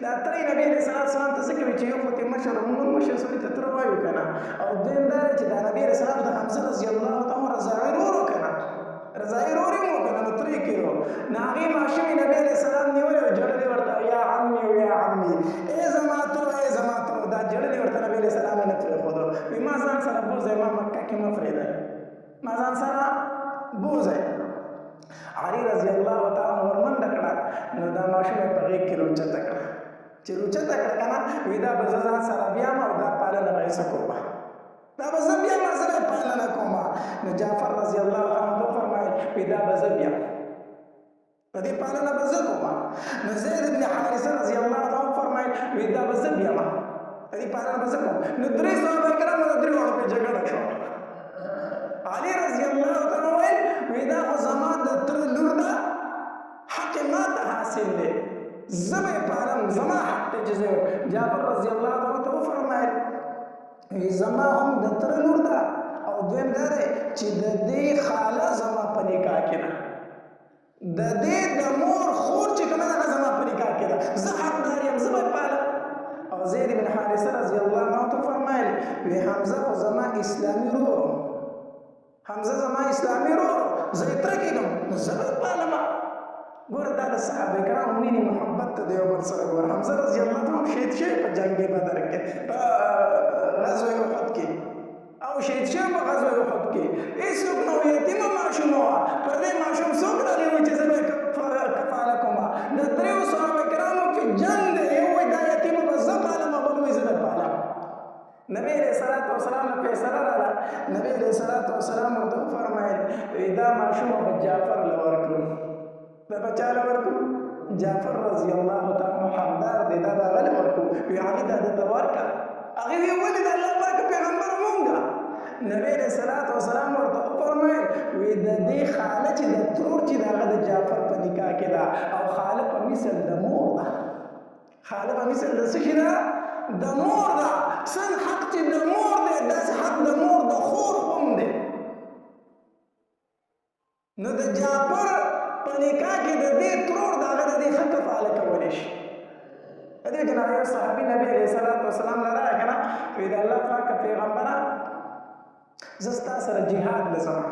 دا ترې نبي علیه السلام ته څه کوي چې یو خو ترې مشر موږ مشر سړي ته تره وایو که نه، او دویم دا دی چې دا نبي علیه السلام د حمزه رضی الله تعالی رضاعي رور و که نه، رضاعي رور یې و که نه، نو تره یې کېدو. نو هغې ماشوم یې نبي علیه السلام نیولی او جړلې ورته یا عمي او یا عمي، ای زما تره ای زما تره. دا جړلې ورته نبي علیه السلام یې نه پرېښودو. وایي ما ځان سره بوځئ، ما مکه کې مه پرېږدئ، ما ځان سره بوځئ. علي رضی الله تعالی ورمنډه کړه، نو دا ماشوم یې په غېږ کې روچته کړه. چې روچته کړه که نه، وایي دا به زه ځان سره بیام او دا پالنه به یې څه کومه، دا به زه بیام او زه به یې پالنه کومه. نو جعفر رضی الله تعالی عنه وفرمایل وایي دا به زه بیام، په دې پالنه به زه کومه. نو زید بن حارثه رضی الله تعالی وفرمایل وایي دا به زه بیام، په دې پالنه به زه کوم. نو درې صحابه کرامو د درې واړو پرې جګړه شوه. علي رضی الله تعالی ویل وایي دا خو زما د تره لور ده، حق ما ته حاصل دی، زه به یې پالم، زما حق دی چې زه. جعفر رضی الله تعالی ته وفرمایل وایي زما هم د تره لور ده، او دویم دا دی چې د دې خاله زما په نکاح کې ده، د دې د مور خور چې کومه ده زما په نکاح کې ده، زه حقدار یم، زه به یې پالم. او زید بن حارثه رضی الله عنه ته وفرمایل وایي حمزه خو زما اسلامي رور، حمزه زما اسلامي رور، زه یې تره کېږم، نو زه به یې پالمه. ګوره دا د صحابه کرامو مینې محبت ته د یو بل سره ګوره. حمزه رضی الله تعالی شهید شوی په جنګ بدر کې، په غزوه احد کې، او شهید شوی په غزوه احد کې. هېڅوک نه و، یتیمه ماشومه وه. پر دې ماشوم څوک راغلی و چې زه به یې کفاله کومه. د دریو صحابه کرامو کې جنګ دی، یو وایي دا یتیمه به زه پالم، او بل وایي زه به یې پالم. نبی علیه الصلاة والسلام نه فیصله راغله. نبی علیه الصلاة والسلام ورته وفرمایل دا ماشومه به جعفر له ورکړو. دا به چا له ورکړو؟ جعفر رضی الله تعالی حقدار دی، دا به هغه له ورکړو. وایي علي دا درته ورکړه. هغې ویې ولې د الله پاک پیغمبر مونږه؟ نبی علیه الصلاة والسلام ورته وفرمایل وایي د دې خاله چې د ترور چې د هغه د جعفر په نکاح کې ده، او خاله په مثل د مور ده، خاله په مثل د څه شي ده؟ د مور ده. څنګه حق چې د مور دی، داسې حق د مور د خور هم دی. نو د جعفر په نکاح کې د دې ترور د هغه د دې ښه کفاله کولی شي. په دې کې یو صحابي نبي علیه الصلاة والسلام له راغی که نه، وایي د الله پاک پیغمبره زه ستا سره جهاد له ځمه.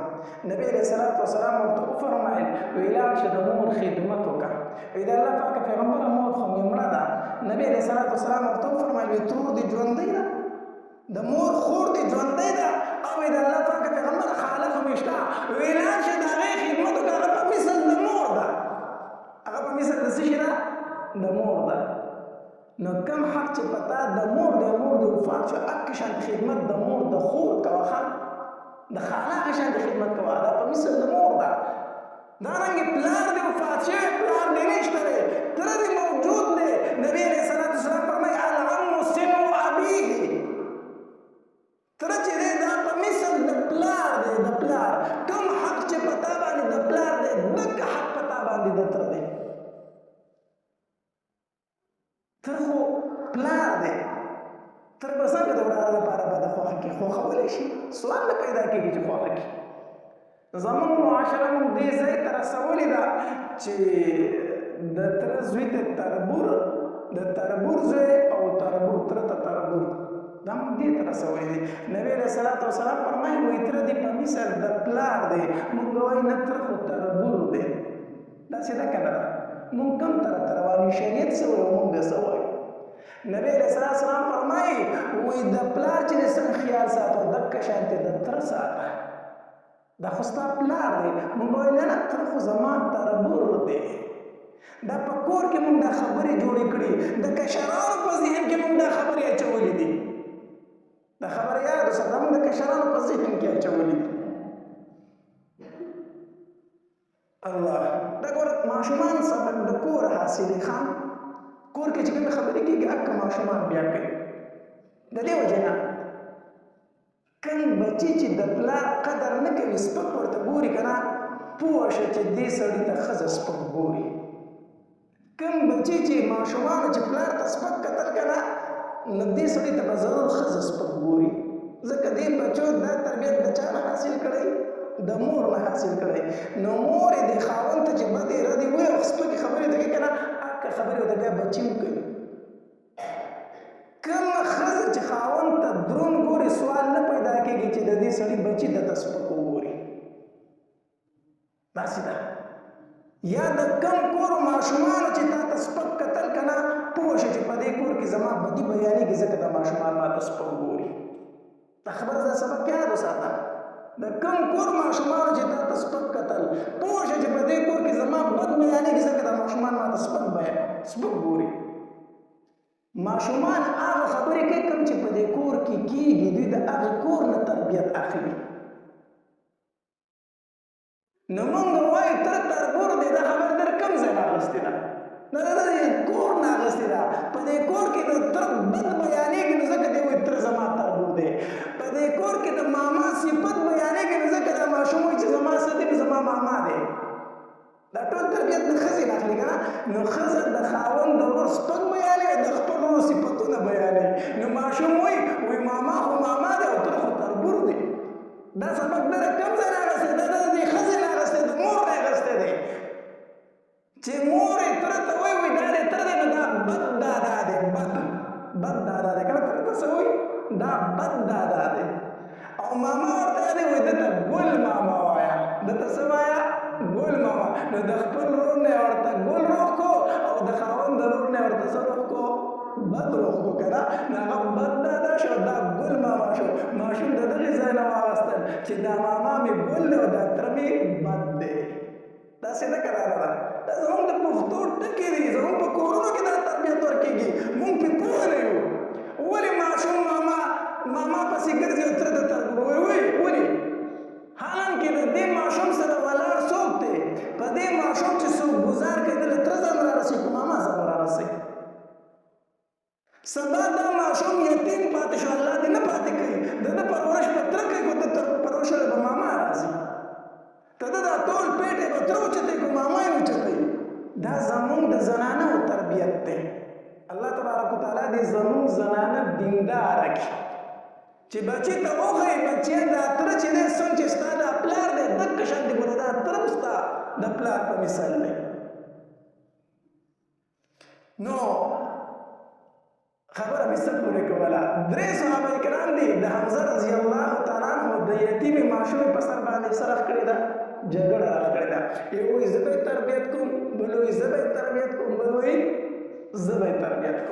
نبي علیه الصلاة والسلام ورته وفرمایل وایي لاړ شه د مور خدمت وکړه. وایي د الله پاک پیغمبره مور خو مې مړه ده. نبی علیه الصلاة والسلام ورته وفرمایل وایي ترور دې ژوندۍ ده، د مور خور دې ژوندۍ ده، او وایي د الله پاک پیغمبره خاله خو مې شته. وایي لاړ شه د هغې خدمت وکړه، هغه په مثل د مور ده، هغه په مثل د څه شي ده؟ د مور ده. نو کم حق چې په تا د مور دی، مور دې وفات شو، هغه شان خدمت د مور د خور کوه، ښه د خاله هغه شان خدمت کوه، دا په مثل د مور ده. دارنګې پلار دې وفات شوی، پلار دې نشته دی، تره دې موجود دی. نبی علیه الصلاة والسلام فرمایي العم سن ابیه، تره چې دی دا په مثل د پلار دی، د پلار کم حق چې په تا باندې د پلار دی، دغه حق په تا باندې د تره دی. تره خو پلار دی، تره به څنګه د وراره لپاره به د خوښه کې خوښولی شي؟ سوال نه پیدا کېږي چې خوښه کړي. زموږ معاشره موږ دې ځای ته رسولې ده چې د تره زوی ته تربور، د تربور زوی او تربور تره ته تربور، دا موږ دې ته رسولی دی. نبي علیه صلات وسلام فرمایي وایي تره دې په مثل د پلار دی. موږ وایو نه تره خو تربور دی. داسې ده که نه ده؟ موږ کوم طرف ته روان یو؟ شریعت څه وایي او موږ بیا څه وایو؟ نبی علیه صلات وسلام فرمایي وایي د پلار چې د څنګه خیال ساتو دقه شانتې د تره ساته. دا خو ستا پلار دی. موږ وایو نه نه تره خو زما تربور دی. دا په کور کې موږ دا خبرې جوړې کړي، د کشرانو په ذهن کې موږ دا خبرې اچولې دي. دا خبره یاد وساته، موږ د کشرانو په ذهن کې اچولې دي. الله دا ګوره ماشومان سبق د کور حاصلې ښه کور کې چې کومې خبرې کېږي هغه ماشومان بیا کوي. د دې وجې نه کوم بچي چې د پلار قدر نه کوي سپک ورته ګوري که نه پوه شه چې دې سړي ته ښځه سپک ګوري. کوم بچي چې ماشومانو چې پلار ته سپک کتل که نه نو دې سړي ته به ضرور ښځه سپک ګوري. ځکه دې بچو دا تربیت د چا نه حاصل کړی؟ د مور نه حاصل کړی. نو مور یې د خاوند ته چې بدې ردې وایي او سپکې خبرې ته کوي که نه هغه خبرې ورته بیا بچي هم کوي. کومه ښځه چې خاوند ته دروند ګوري سوال نه پیدا کېږي چې د دې سړي بچي ته سپک وګوري. داسې ده. یا د کم کور ماشومانو چې تا ته سپک کتل که نه پوه شه چې په دې کور کې زما بدي بیانېږي ځکه دا ماشومان ما ته سپک ګوري. دا خبره دا سبق یاد وساته. د کم کور ماشومانو چې تا ته سپک کتل پوه شه چې په دې کور کې زما بد بیانېږي ځکه دا ماشومان ما ته سپک ګوري. ماشومان هغه خبرې کوي کوم چې په دې کور کې کېږي. دوی د هغې کور نه تربیت اخلي. نو موږ وایو تره تربور دی. دا خبره در کوم ځای نه اخیستې ده؟ نه د کور نه اخیستې ده. په دې کور کې د تره بد بیانېږي نو ځکه دی وایي تره زما تربور دی. په دې کور کې د ماما صفت بیانېږي نو ځکه دا ماشوم وایي چې زما څه دی زما ماما دی. دا ټول تربیت د ښځې نه اخلي که نه. نو ښځه د خاوند د ورور سپک بیانوي د خپل ورور صفتونه بیانوي. نو ماشوم وایي ماما خو ماما دی او تره خو تربور دی. دا سبق د کوم ځای نه اخیستی؟ دا د دې ښځې نه اخیستی، د مور نه اخیستی دی. چې مور یې تره ته وایي دا دی تره دی نو دا بد دادا دی. بد دادا دی. کله تره ته څه وایي؟ دا بد دادا دی. او ماما ورته دی وایي ده ته ګل ماما وایه. ده ته څه وایه؟ ګل ماما. نو د خپل ورور نه ورته ګل روح کو او د خاوند د ورور نه ورته څه روح کو؟ بد روح کو که نه. نو هغه بد دادا شو دا ګل ماما شو. ماشوم د دغې ځای نه واخیستل چې دا ماما مې ګل دی او دا تره مې بد دی. داسې نه که نه ده. دا زموږ د پښتو ټکي دي. زموږ په کورونو کې دا تربیت ورکېږي. موږ پرې پوه نه یو. ولې ماشوم ماما پسې ګرځي او تره ته تربور وایي؟ ولې؟ حالانکې د دې ماشوم سره ولاړ څوک دی؟ په دې ماشوم چې څوک ګزار کوي دله تره ځان رارسوي که ماما ځان رارسوي؟ سبا دا ماشوم یتیم پاتې شو الله دې نه پاتې کوي. د ده پرورش به تره کوي خو د پرورش به ماما راځي. ته د دا ټول پیټې به تره اوچتوي که ماما یې اوچتوي. دا زمونږ د زنانو تربیت دی. الله تبارک وتعالی دې زمونږ زنانه دینداره کړي چې بچي ته وښایي بچیه دا تره چې دی څنګه چې ستا دا پلار دی دقه شانتې ګوره دا تره هم ستا د پلار په مثال دی. نو خبره مې څه پورې کوله؟ 3 صحابه کرام دي. د حمزه رضی الله تعالی عنه د یتیمې ماشومې په سر باندې څه رخ کړې ده؟ جګړه رخ کړې ده. یو وایي زه به یې تربیت کوم، بل وایي زه به یې تربیت کوم، بل وایي زه به یې تربیت کوم.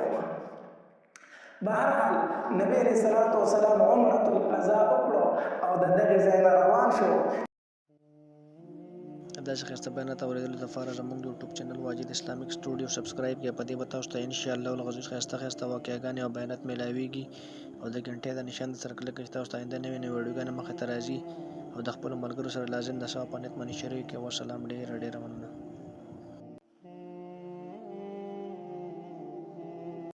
بهرحال نبی علیه الصلاة وسلام عمرة القضا وکړو او د دغې ځای نه روان شو. داسې ښایسته بیانات اورېدلو دپاره زموږ د یوټیوب چینل واجد اسلامیک سټوډیو سبسکرایب کړئ. په دې به تاسو ته انشاءالله العزیز ښایسته واقعګانې او بیانات میلاویږي او د غنټې د نشان سره کلک کړئ چې تاسو ته آینده نوې ویډیوګانې مخې ته راځي او د خپلو ملګرو سره لازم د ثواب په نیت باندې شریک کړئ. والسلام. ډېره مننه.